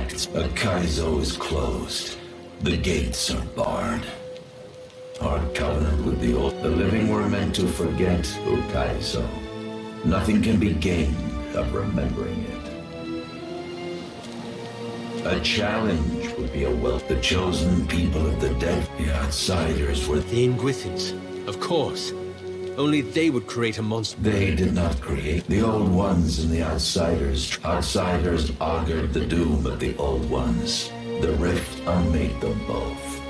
facts. A Kaizo is closed. The gates are barred. Our covenant with the old. The living were meant to forget Ukaizo. Nothing can be gained of remembering it. A challenge would be a wealth. The chosen people of the dead, the outsiders were. The Inguithans, of course. Only they would create a monster. They did not create. The old ones and the outsiders. Outsiders augured the doom of the old ones. The rift unmade them both.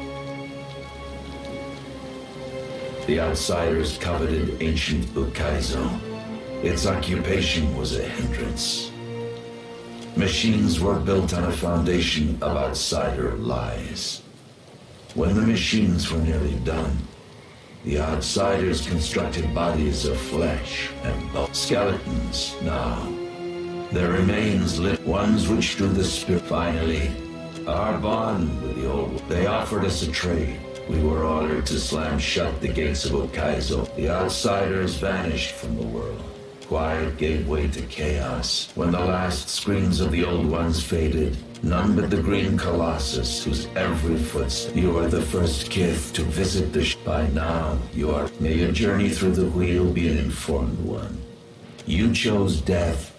The outsiders coveted ancient Ukaizo. Its occupation was a hindrance. Machines were built on a foundation of outsider lies. When the machines were nearly done, the outsiders constructed bodies of flesh and bone. Skeletons now. Their remains lit, ones which drew the spirit. Finally, our bond with the old. They offered us a trade. We were ordered to slam shut the gates of Ukaizo. The outsiders vanished from the world. Quiet gave way to chaos. When the last screams of the old ones faded, none but the green colossus, whose every footstep. You are the first kith to visit the by now, you are. May your journey through the wheel be an informed one. You chose death.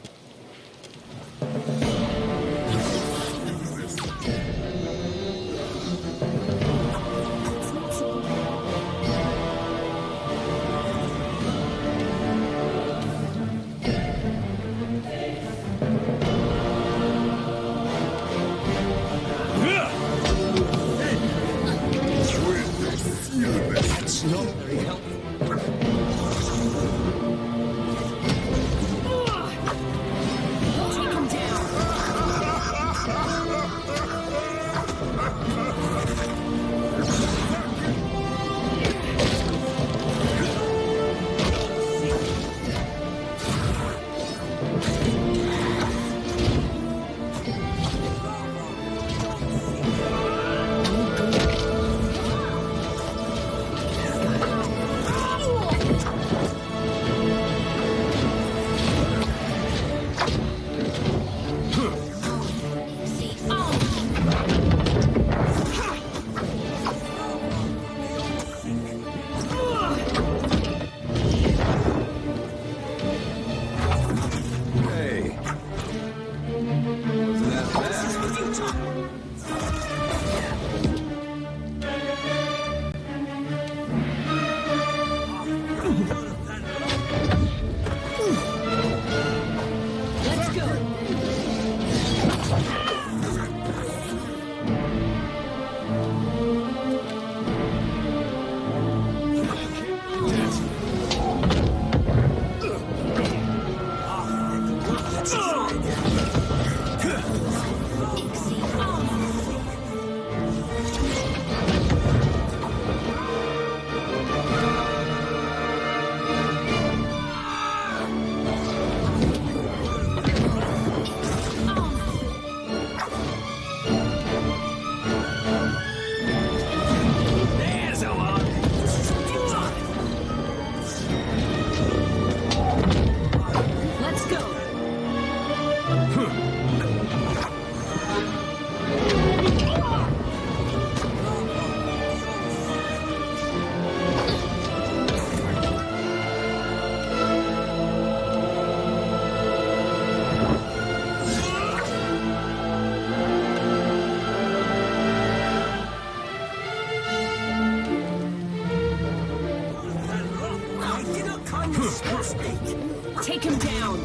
Take him down.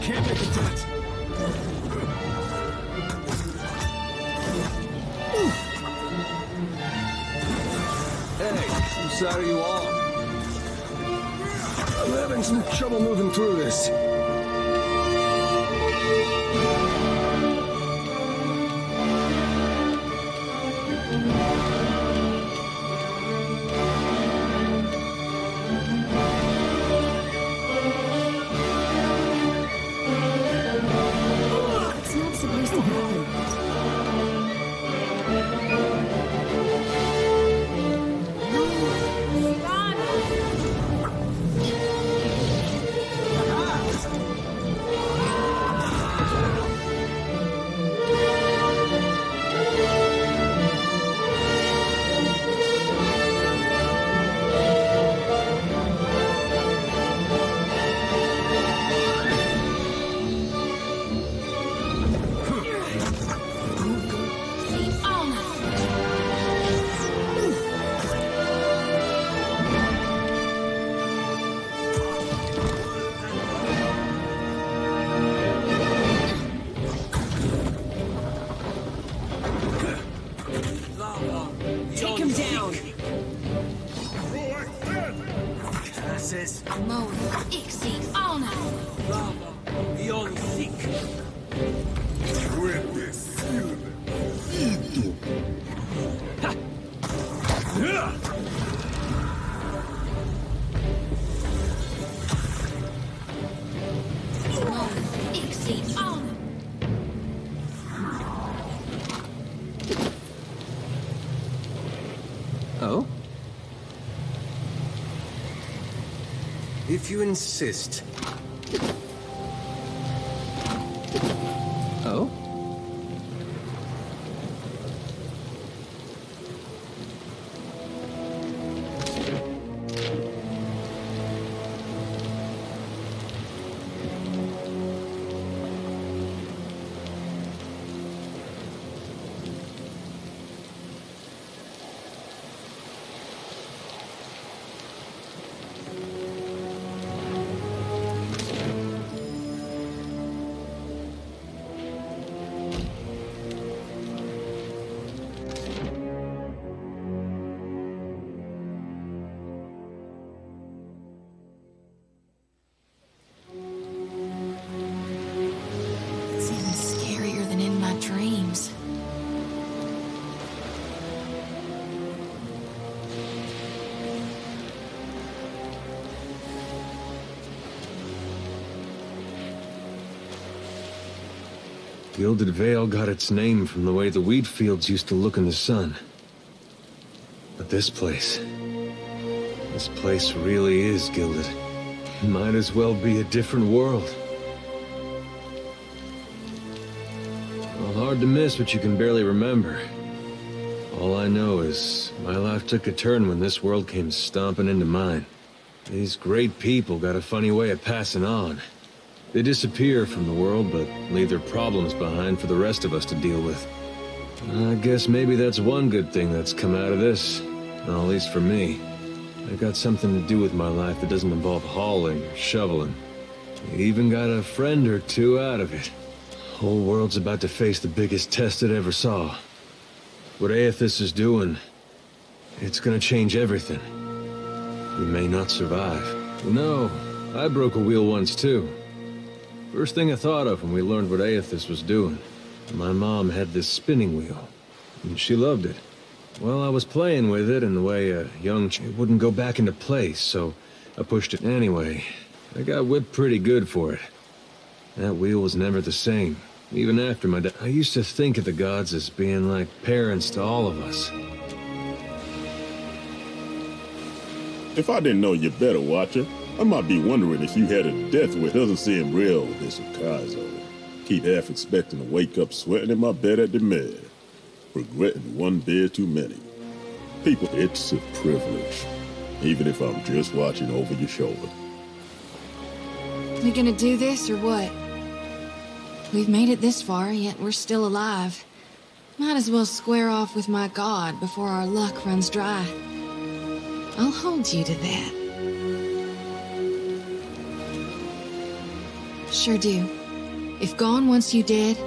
Can't make it done. Hey, whose side are you on? I'm having some trouble moving through this. It's not supposed to happen. If you insist. Oh? It's even scarier than in my dreams. Gilded Vale got its name from the way the wheat fields used to look in the sun. But this place really is gilded. It might as well be a different world. Well, hard to miss what you can barely remember. All I know is my life took a turn when this world came stomping into mine. These great people got a funny way of passing on. They disappear from the world, but leave their problems behind for the rest of us to deal with. I guess maybe that's one good thing that's come out of this, at least for me. I got something to do with my life that doesn't involve hauling or shoveling. I even got a friend or two out of it. Whole world's about to face the biggest test it ever saw. What Aethys is doing, it's gonna change everything. We may not survive. No, I broke a wheel once too. First thing I thought of when we learned what Aethys was doing. My mom had this spinning wheel, and she loved it. Well, I was playing with it, and the way a young it wouldn't go back into place, so I pushed it anyway. I got whipped pretty good for it. That wheel was never the same, even after my dad. I used to think of the gods as being like parents to all of us. If I didn't know you better, Watcher, I might be wondering if you had a death wish. Doesn't seem real, this Kaizo. Keep half expecting to wake up sweating in my bed at the med, regretting one beer too many. People, it's a privilege, even if I'm just watching over your shoulder. We gonna do this or what? We've made it this far, yet we're still alive. Might as well square off with my god before our luck runs dry. I'll hold you to that. Sure do. If Gon wants you dead,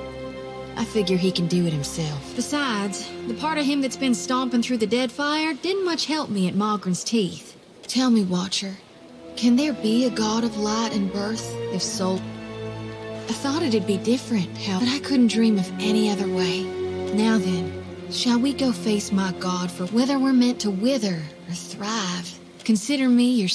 I figure he can do it himself. Besides, the part of him that's been stomping through the Deadfire didn't much help me at Malgren's teeth. Tell me, Watcher, can there be a god of light and birth if soul? I thought it'd be different, but I couldn't dream of any other way. Now then, shall we go face my god for whether we're meant to wither or thrive? Consider me your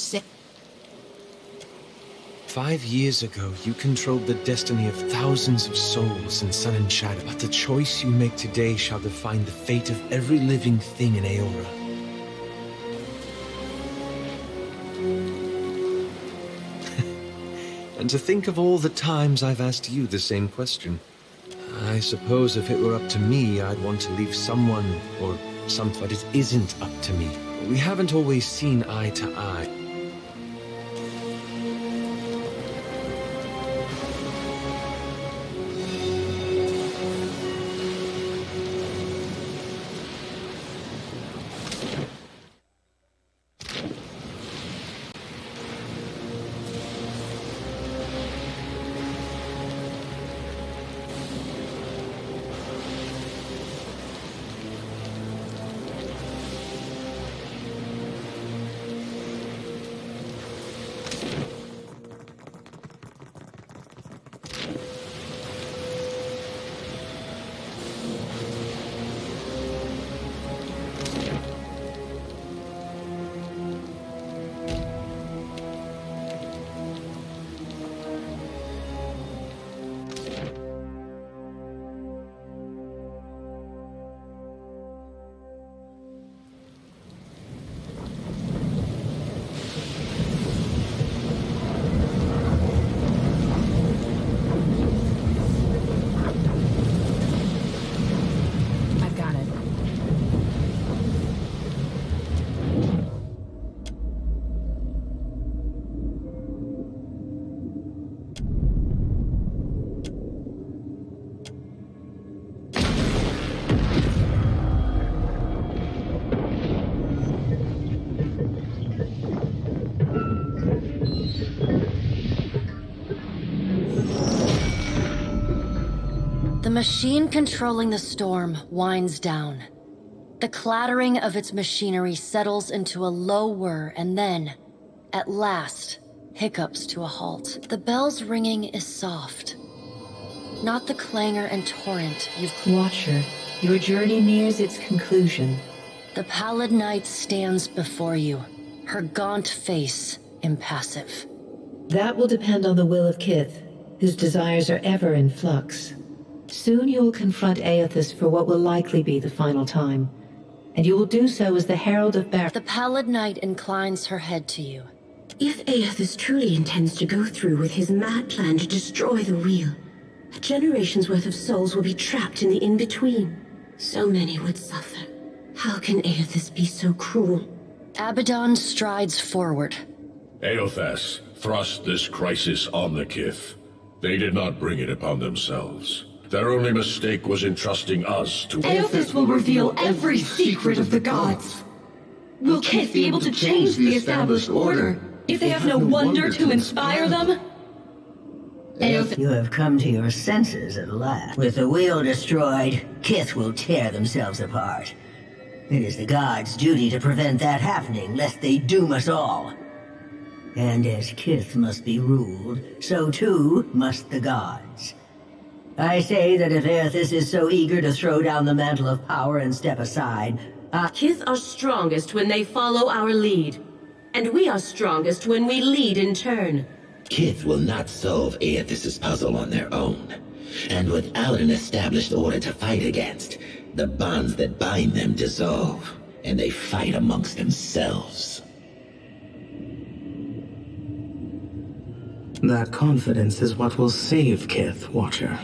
5 years ago, you controlled the destiny of thousands of souls in Sun and Shadow. But the choice you make today shall define the fate of every living thing in Aora. And to think of all the times I've asked you the same question. I suppose if it were up to me, I'd want to leave someone or something, but it isn't up to me. We haven't always seen eye to eye. The machine controlling the storm winds down. The clattering of its machinery settles into a low whir and then, at last, hiccups to a halt. The bell's ringing is soft. Not the clangor and torrent you've... Watcher, your journey nears its conclusion. The pallid night stands before you, her gaunt face impassive. That will depend on the will of Kith, whose desires are ever in flux. Soon you will confront Aethys for what will likely be the final time, and you will do so as the Herald of Bar... The pallid night inclines her head to you. If Aethys truly intends to go through with his mad plan to destroy the wheel, a generation's worth of souls will be trapped in the in-between. So many would suffer. How can Aethys be so cruel? Abaddon strides forward. Aethys thrust this crisis on the Kith. They did not bring it upon themselves. Their only mistake was entrusting us to... Aethys will reveal every secret of the gods. Will Kith be able to change the established order if they have no wonder to inspire them? You have come to your senses at last. With the wheel destroyed, Kith will tear themselves apart. It is the gods' duty to prevent that happening, lest they doom us all. And as Kith must be ruled, so too must the gods. I say that if Aethys is so eager to throw down the mantle of power and step aside, Kith are strongest when they follow our lead. And we are strongest when we lead in turn. Kith will not solve Aethys' puzzle on their own. And without an established order to fight against, the bonds that bind them dissolve, and they fight amongst themselves. That confidence is what will save Kith, Watcher.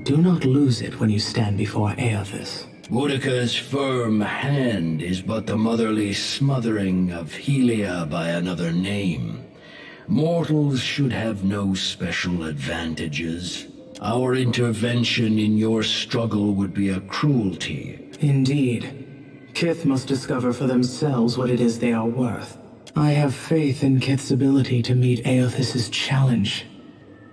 Do not lose it when you stand before Aethys. Boudica's firm hand is but the motherly smothering of Helia by another name. Mortals should have no special advantages. Our intervention in your struggle would be a cruelty. Indeed. Kith must discover for themselves what it is they are worth. I have faith in Kith's ability to meet Aethys' challenge.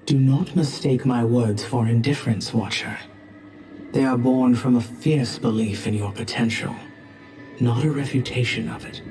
Do not mistake my words for indifference, Watcher. They are born from a fierce belief in your potential, not a refutation of it.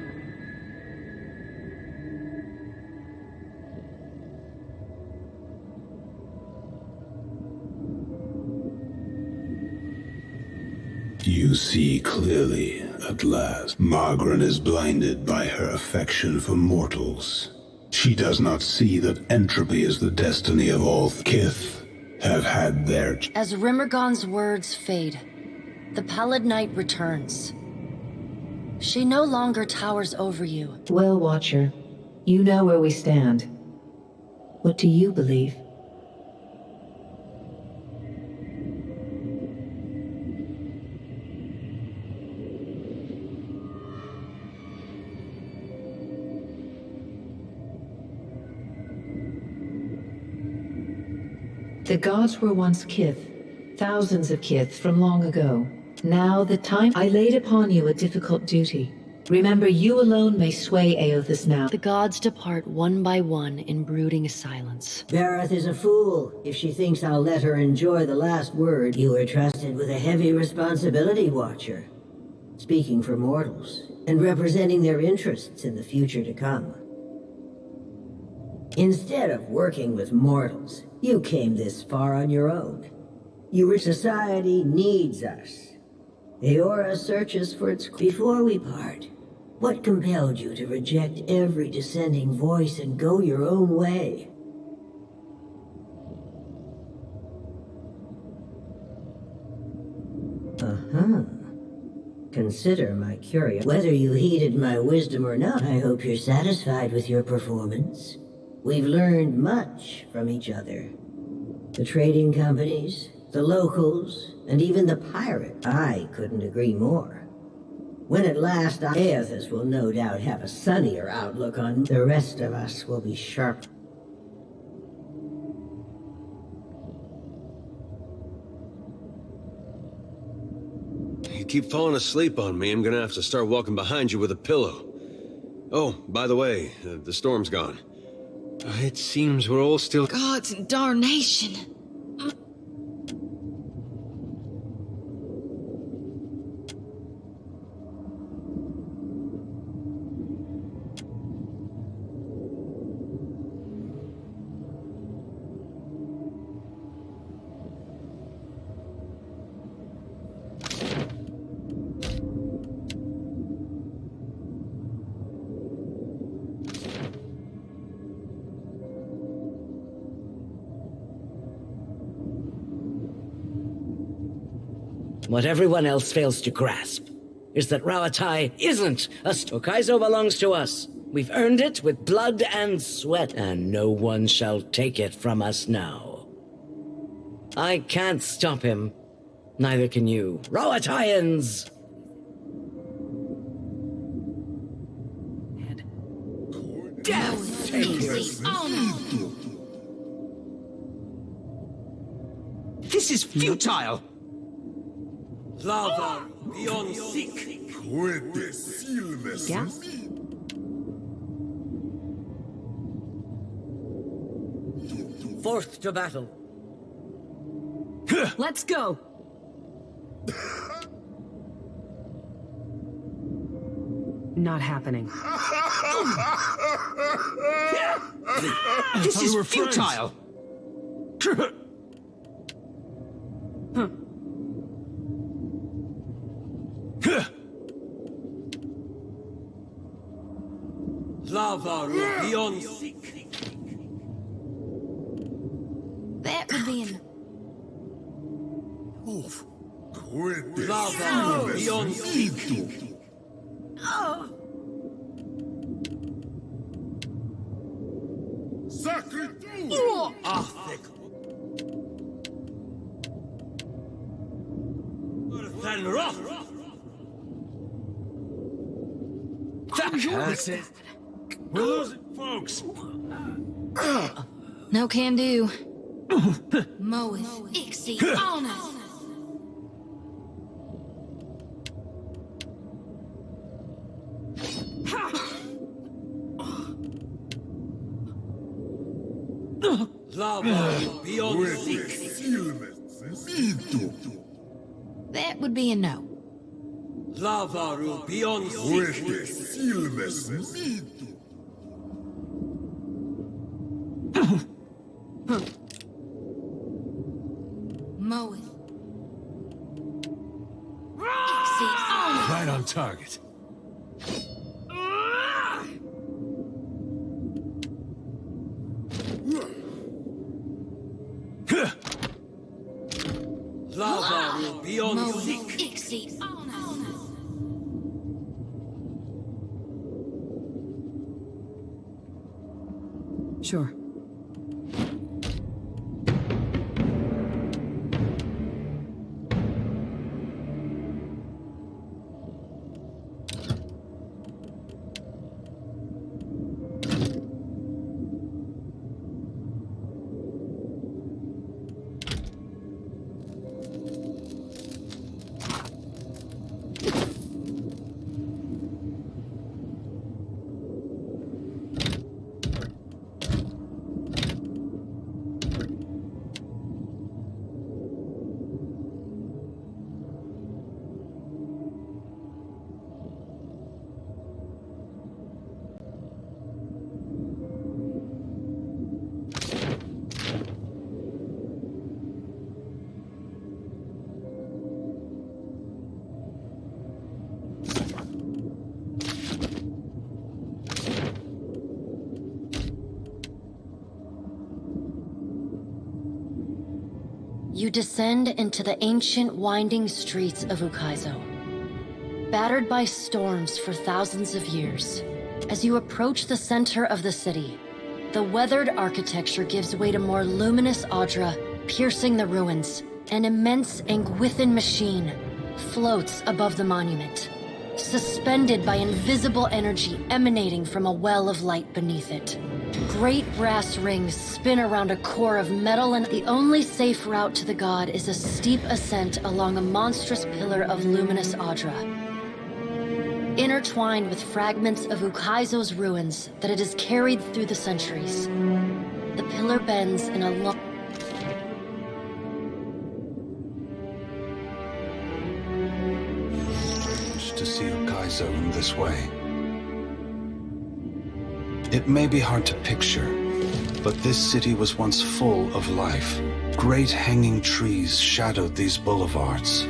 You see clearly, at last. Margaret is blinded by her affection for mortals. She does not see that entropy is the destiny of all. Kith have had their... As Rimmergon's words fade, the pallid night returns. She no longer towers over you. Well, Watcher, you know where we stand. What do you believe? The gods were once Kith, thousands of Kith from long ago. Now the time I laid upon you a difficult duty. Remember, you alone may sway Aethys now. The gods depart one by one in brooding silence. Vareth is a fool if she thinks I'll let her enjoy the last word. You are trusted with a heavy responsibility, Watcher. Speaking for mortals, and representing their interests in the future to come. Instead of working with mortals, you came this far on your own. Your society needs us. Eora searches for its... Before we part, what compelled you to reject every dissenting voice and go your own way? Consider my curiosity. Whether you heeded my wisdom or not, I hope you're satisfied with your performance. We've learned much from each other. The trading companies, the locals, and even the pirate. I couldn't agree more. When at last Aethys will no doubt have a sunnier outlook on, the rest of us will be sharp. You keep falling asleep on me, I'm gonna have to start walking behind you with a pillow. Oh, by the way, the storm's gone. It seems we're all still... Gods and darnation. What everyone else fails to grasp is that Rauatai isn't a Tokaizo belongs to us. We've earned it with blood and sweat, and no one shall take it from us now. I can't stop him. Neither can you. Rauataians! Death take his honor! This is futile! Lava beyond seek. Yeah? Forth to battle. Let's go! Not happening. This is futile! Lava beyond seek. That would be an... Lava beyond seek. Than rock. That's it. We're losing folks. No can do. Moeth, Ixie, on us! Lava beyond seek. That would be a no. Lava beyond seek. Moeth. Ixie, on us! Right on target. Lava beyond Moeth, seek. Ixie, on us! Sure. You descend into the ancient winding streets of Ukaizo. Battered by storms for thousands of years, as you approach the center of the city, the weathered architecture gives way to more luminous Audra, piercing the ruins. An immense Anguithan machine floats above the monument, suspended by invisible energy emanating from a well of light beneath it. Great brass rings spin around a core of metal, and the only safe route to the god is a steep ascent along a monstrous pillar of luminous Audra. Intertwined with fragments of Ukaizo's ruins that it has carried through the centuries, the pillar bends in a long... To see Ukaizo in this way. It may be hard to picture, but this city was once full of life. Great hanging trees shadowed these boulevards.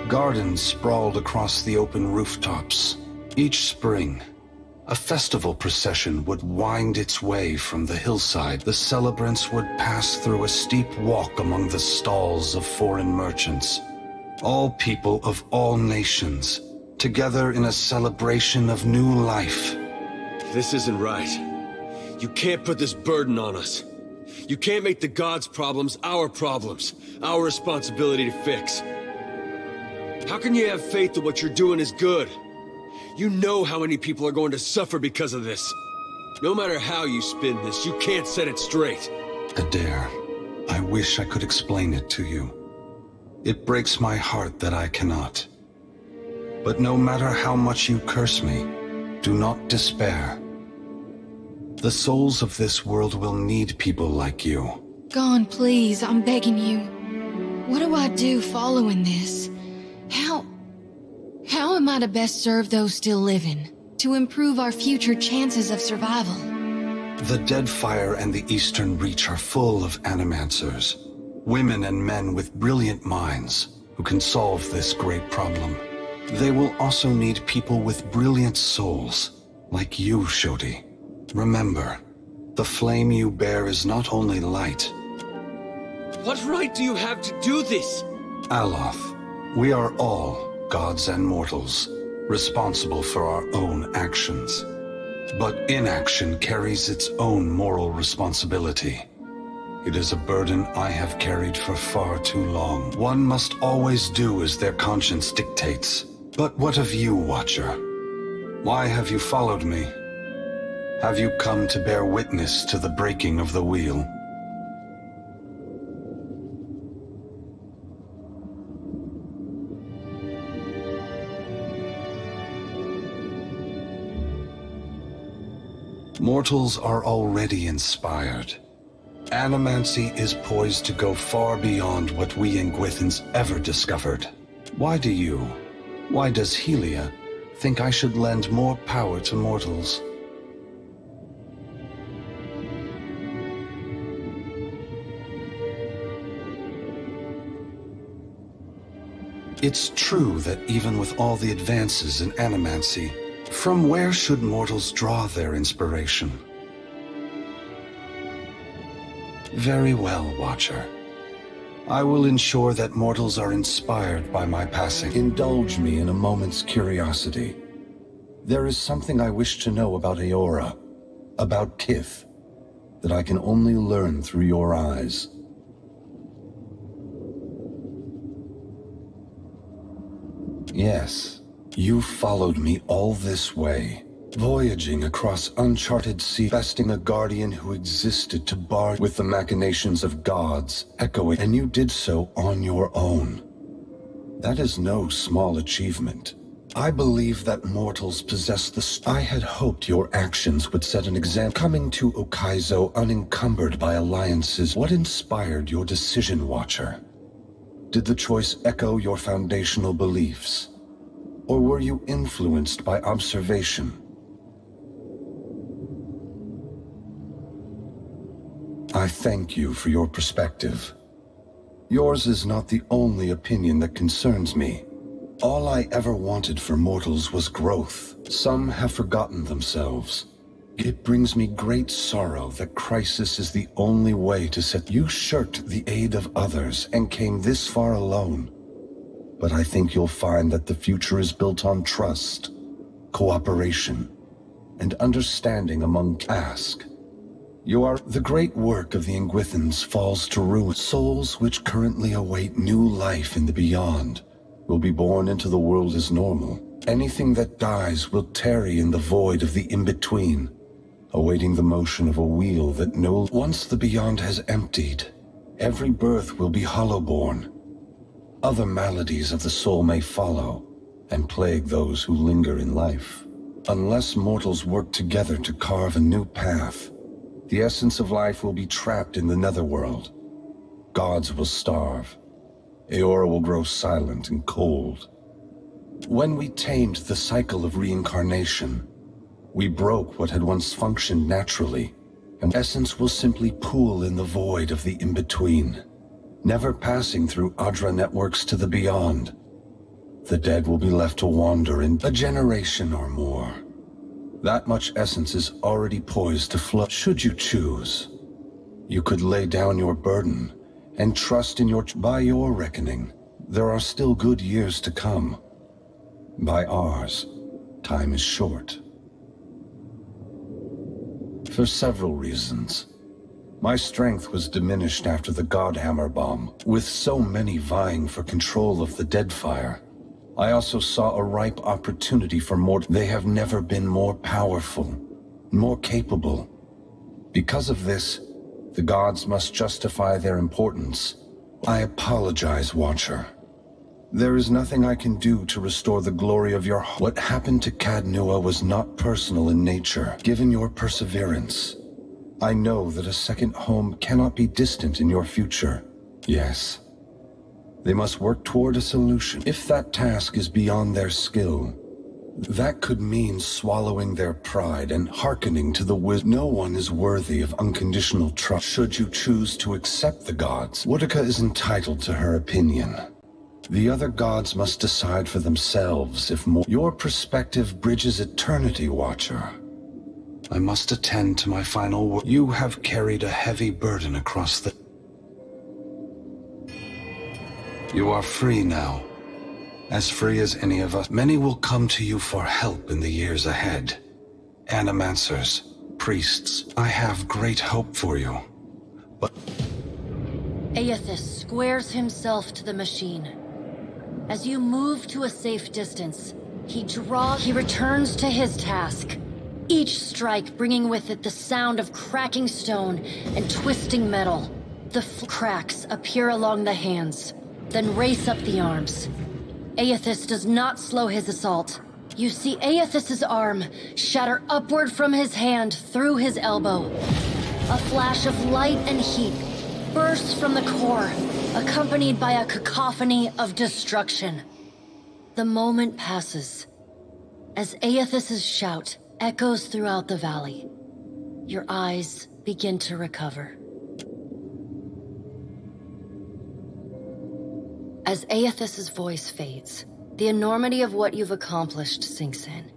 Gardens sprawled across the open rooftops. Each spring, a festival procession would wind its way from the hillside. The celebrants would pass through a steep walk among the stalls of foreign merchants. All people of all nations, together in a celebration of new life. This isn't right. You can't put this burden on us. You can't make the gods' problems, our responsibility to fix. How can you have faith that what you're doing is good? You know how many people are going to suffer because of this. No matter how you spin this, you can't set it straight. Adair, I wish I could explain it to you. It breaks my heart that I cannot. But no matter how much you curse me, do not despair. The souls of this world will need people like you. Gone, please, I'm begging you. What do I do following this? How am I to best serve those still living? To improve our future chances of survival? The Deadfire and the Eastern Reach are full of animancers. Women and men with brilliant minds who can solve this great problem. They will also need people with brilliant souls, like you, Shodi. Remember, the flame you bear is not only light. What right do you have to do this? Aloth, we are all gods and mortals, responsible for our own actions. But inaction carries its own moral responsibility. It is a burden I have carried for far too long. One must always do as their conscience dictates. But what of you, Watcher? Why have you followed me? Have you come to bear witness to the breaking of the wheel? Mortals are already inspired. Animancy is poised to go far beyond what we Ingwithans ever discovered. Why does Helia think I should lend more power to mortals? It's true that even with all the advances in animancy, from where should mortals draw their inspiration? Very well, Watcher. I will ensure that mortals are inspired by my passing. Indulge me in a moment's curiosity. There is something I wish to know about Eora, about Kith, that I can only learn through your eyes. Yes, you followed me all this way, voyaging across uncharted sea, besting a guardian who existed to bar with the machinations of gods, echoing, and you did so on your own. That is no small achievement. I believe that mortals possess the I had hoped your actions would set an example. Coming to Okaizo unencumbered by alliances, what inspired your decision, Watcher? Did the choice echo your foundational beliefs? Or were you influenced by observation? I thank you for your perspective. Yours is not the only opinion that concerns me. All I ever wanted for mortals was growth. Some have forgotten themselves. It brings me great sorrow that crisis is the only way to set. You shirked the aid of others and came this far alone. But I think you'll find that the future is built on trust, cooperation, and understanding among Ask. The great work of the Ingwithans falls to ruin. Souls which currently await new life in the beyond will be born into the world as normal. Anything that dies will tarry in the void of the in-between, awaiting the motion of a wheel that once the beyond has emptied, every birth will be hollow-born. Other maladies of the soul may follow and plague those who linger in life. Unless mortals work together to carve a new path, the essence of life will be trapped in the netherworld. Gods will starve. Eora will grow silent and cold. When we tamed the cycle of reincarnation, we broke what had once functioned naturally, and essence will simply pool in the void of the in-between, never passing through Adra networks to the beyond. The dead will be left to wander in a generation or more. That much essence is already poised to flow. Should you choose, you could lay down your burden and trust in by your reckoning, There are still good years to come. By ours, time is short. For several reasons. My strength was diminished after the Godhammer bomb, with so many vying for control of the Deadfire. I also saw a ripe opportunity for more. They have never been more powerful, more capable. Because of this, the gods must justify their importance. I apologize, Watcher. There is nothing I can do to restore the glory of your heart. What happened to Cadnua was not personal in nature. Given your perseverance, I know that a second home cannot be distant in your future. Yes. They must work toward a solution. If that task is beyond their skill, that could mean swallowing their pride and hearkening to the wisdom. No one is worthy of unconditional trust. Should you choose to accept the gods, Woodica is entitled to her opinion. The other gods must decide for themselves if more. Your perspective bridges eternity, Watcher. I must attend to my final work. You have carried a heavy burden across the... You are free now. As free as any of us. Many will come to you for help in the years ahead. Animancers, priests, I have great hope for you. But... Aethys squares himself to the machine. As you move to a safe distance, he returns to his task. Each strike bringing with it the sound of cracking stone and twisting metal. The cracks appear along the hands, then race up the arms. Aethys does not slow his assault. You see Aethys' arm shatter upward from his hand through his elbow. A flash of light and heat bursts from the core, accompanied by a cacophony of destruction. The moment passes. As Aethys' shout echoes throughout the valley, your eyes begin to recover. As Aethys' voice fades, the enormity of what you've accomplished sinks in.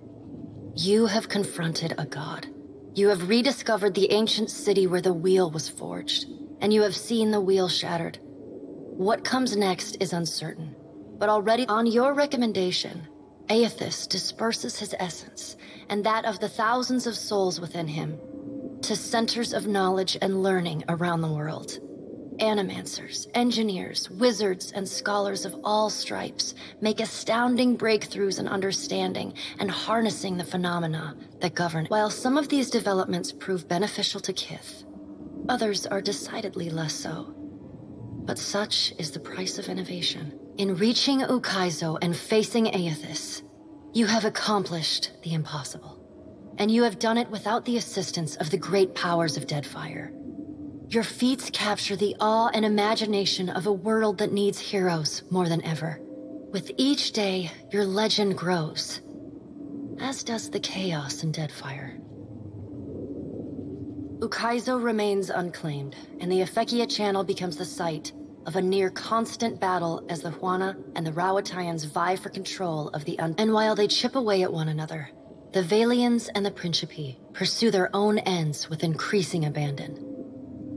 You have confronted a god. You have rediscovered the ancient city where the wheel was forged, and you have seen the wheel shattered. What comes next is uncertain, but already on your recommendation, Aethys disperses his essence, and that of the thousands of souls within him, to centers of knowledge and learning around the world. Animancers, engineers, wizards, and scholars of all stripes make astounding breakthroughs in understanding and harnessing the phenomena that govern. While some of these developments prove beneficial to Kith, others are decidedly less so. But such is the price of innovation. In reaching Ukaizo and facing Aethys, you have accomplished the impossible. And you have done it without the assistance of the great powers of Deadfire. Your feats capture the awe and imagination of a world that needs heroes more than ever. With each day, your legend grows, as does the chaos in Deadfire. Ukaizo remains unclaimed, and the Efekia Channel becomes the site of a near-constant battle as the Huana and the Rawatayans vie for control of the And while they chip away at one another, the Valians and the Principi pursue their own ends with increasing abandon.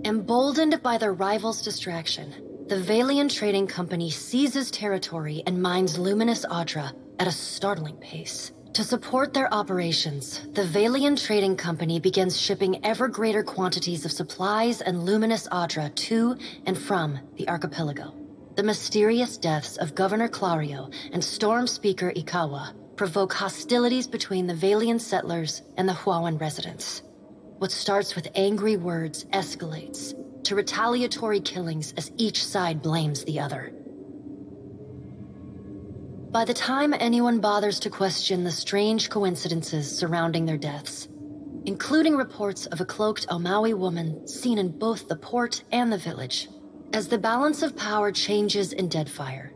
Emboldened by their rivals' distraction, the Valian Trading Company seizes territory and mines luminous Audra at a startling pace. To support their operations, the Valian Trading Company begins shipping ever greater quantities of supplies and luminous Audra to and from the archipelago. The mysterious deaths of Governor Clario and Storm Speaker Ikawa provoke hostilities between the Valian settlers and the Huawan residents. What starts with angry words escalates to retaliatory killings as each side blames the other. By the time anyone bothers to question the strange coincidences surrounding their deaths, including reports of a cloaked Omawi woman seen in both the port and the village, as the balance of power changes in Deadfire,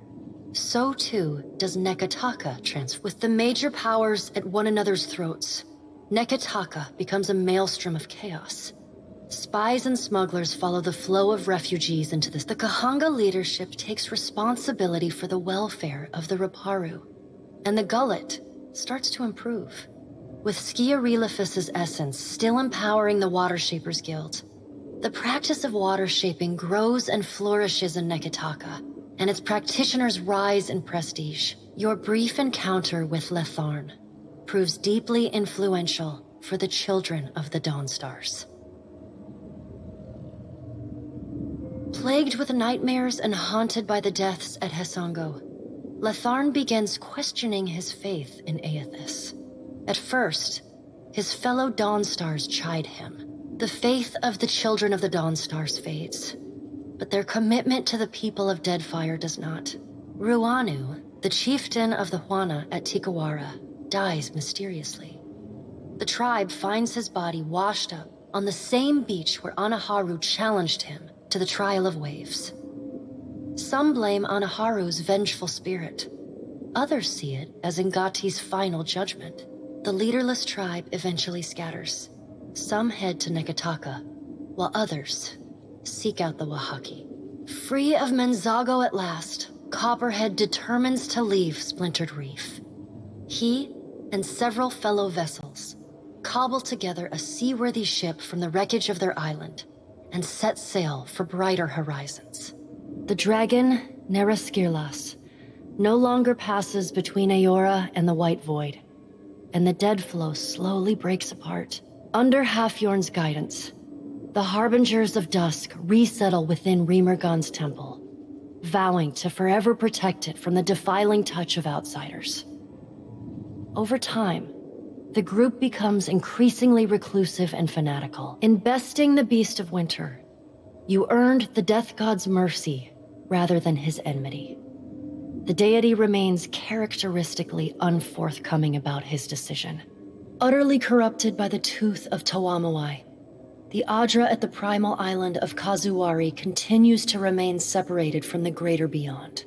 so too does Nekataka transfer. With the major powers at one another's throats, Nekataka becomes a maelstrom of chaos. Spies and smugglers follow the flow of refugees into this. The Kahanga leadership takes responsibility for the welfare of the Raparu, and the Gullet starts to improve. With Skiarilifis' essence still empowering the Water Shapers Guild, the practice of water shaping grows and flourishes in Nekataka, and its practitioners rise in prestige. Your brief encounter with Letharn proves deeply influential for the children of the Dawnstars. Plagued with nightmares and haunted by the deaths at Hesango, Letharn begins questioning his faith in Aethys. At first, his fellow Dawnstars chide him. The faith of the children of the Dawnstars fades, but their commitment to the people of Deadfire does not. Ruanu, the chieftain of the Huana at Tikawara, dies mysteriously. The tribe finds his body washed up on the same beach where Anaharu challenged him to the trial of waves. Some blame Anaharu's vengeful spirit. Others see it as Ngati's final judgment. The leaderless tribe eventually scatters. Some head to Nekataka, while others seek out the Wahaki. Free of Menzago at last, Copperhead determines to leave Splintered Reef. He and several fellow vessels cobble together a seaworthy ship from the wreckage of their island and set sail for brighter horizons. The dragon, Neraskirlas, no longer passes between Aora and the White Void, and the dead flow slowly breaks apart. Under Halfjorn's guidance, the Harbingers of Dusk resettle within Remergon's temple, vowing to forever protect it from the defiling touch of outsiders. Over time, the group becomes increasingly reclusive and fanatical. In besting the Beast of Winter, you earned the Death God's mercy rather than his enmity. The deity remains characteristically unforthcoming about his decision. Utterly corrupted by the tooth of Tawamawai, the Adra at the primal island of Kazuwari continues to remain separated from the greater beyond.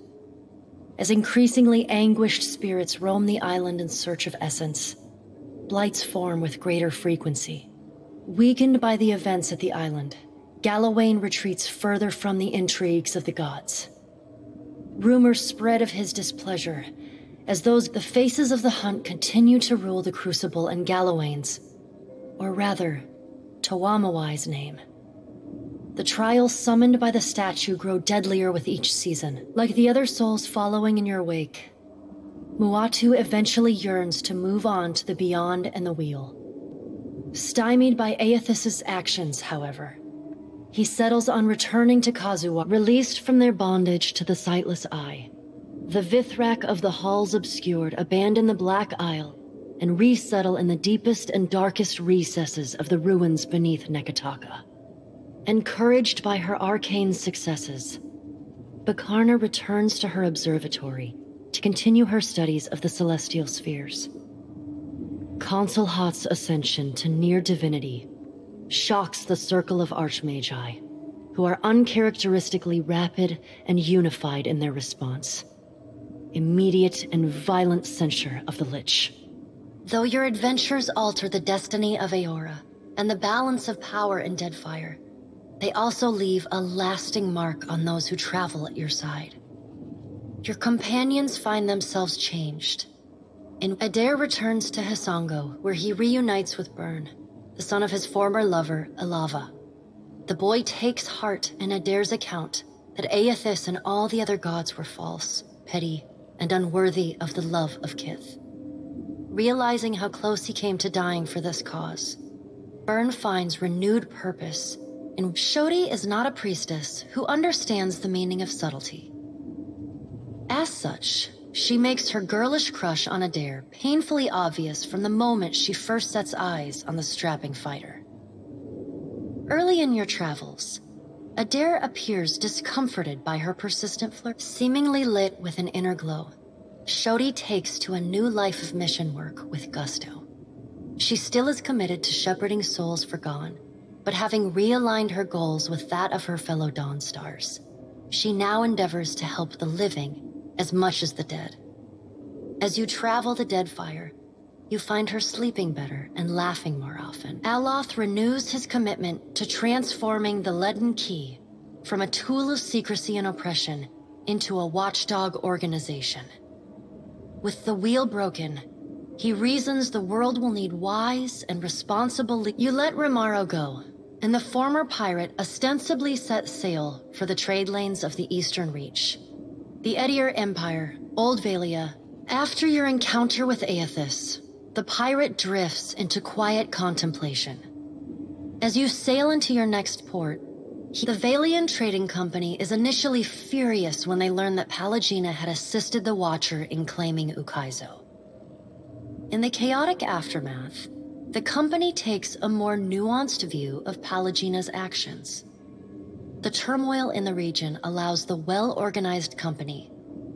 As increasingly anguished spirits roam the island in search of essence, blights form with greater frequency. Weakened by the events at the island, Galawain retreats further from the intrigues of the gods. Rumors spread of his displeasure, as those the faces of the hunt continue to rule the Crucible in Galawain's, or rather, Tawamawai's name. The trials summoned by the statue grow deadlier with each season. Like the other souls following in your wake, Muatu eventually yearns to move on to the beyond and the wheel. Stymied by Aethys' actions, however, he settles on returning to Kazuwa, released from their bondage to the sightless eye. The Vithrak of the Halls Obscured abandon the Black Isle and resettle in the deepest and darkest recesses of the ruins beneath Nekataka. Encouraged by her arcane successes, Bakarna returns to her observatory to continue her studies of the celestial spheres. Consul Hot's ascension to near divinity shocks the circle of Archmagi, who are uncharacteristically rapid and unified in their response. Immediate and violent censure of the Lich. Though your adventures alter the destiny of Aora and the balance of power in Deadfire, they also leave a lasting mark on those who travel at your side. Your companions find themselves changed, and Adair returns to Hisango, where he reunites with Byrne, the son of his former lover, Alava. The boy takes heart in Adair's account that Aethys and all the other gods were false, petty, and unworthy of the love of Kith. Realizing how close he came to dying for this cause, Byrne finds renewed purpose, and Shodi is not a priestess who understands the meaning of subtlety. As such, she makes her girlish crush on Adair painfully obvious from the moment she first sets eyes on the strapping fighter. Early in your travels, Adair appears discomforted by her persistent flirt, seemingly lit with an inner glow. Shodi takes to a new life of mission work with gusto. She still is committed to shepherding souls forgone, but having realigned her goals with that of her fellow Dawnstars, she now endeavors to help the living as much as the dead. As you travel the Deadfire, you find her sleeping better and laughing more often. Aloth renews his commitment to transforming the Leaden Key from a tool of secrecy and oppression into a watchdog organization. With the wheel broken, he reasons the world will need wise and responsible You let Rimaro go, and the former pirate ostensibly set sail for the trade lanes of the Eastern Reach. The Edir Empire, Old Valia. After your encounter with Aethys, the pirate drifts into quiet contemplation. As you sail into your next port, the Valian Trading Company is initially furious when they learn that Pallegina had assisted the Watcher in claiming Ukaizo. In the chaotic aftermath, the company takes a more nuanced view of Pallegina's actions. The turmoil in the region allows the well-organized company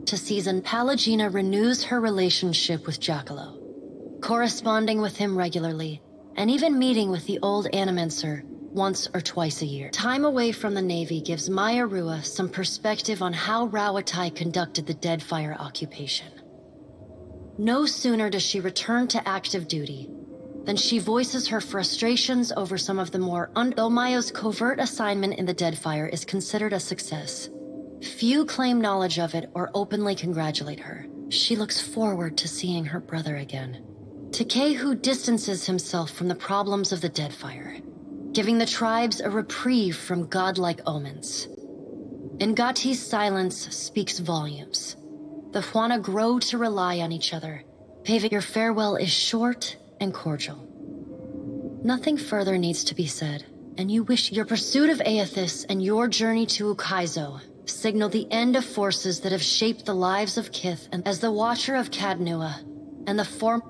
to season. Pallegina renews her relationship with Giacomo, corresponding with him regularly, and even meeting with the old Animenser once or twice a year. Time away from the Navy gives Maya Rua some perspective on how Rawatai conducted the Deadfire occupation. No sooner does she return to active duty than she voices her frustrations over some of the more though Maya's covert assignment in the Deadfire is considered a success. Few claim knowledge of it or openly congratulate her. She looks forward to seeing her brother again. Takehu distances himself from the problems of the Deadfire, giving the tribes a reprieve from godlike omens. Ngati's silence speaks volumes. The Huana grow to rely on each other, paving your farewell is short and cordial. Nothing further needs to be said, and you wish your pursuit of Aethys and your journey to Ukaizo signal the end of forces that have shaped the lives of Kith and as the Watcher of Cadnua and the form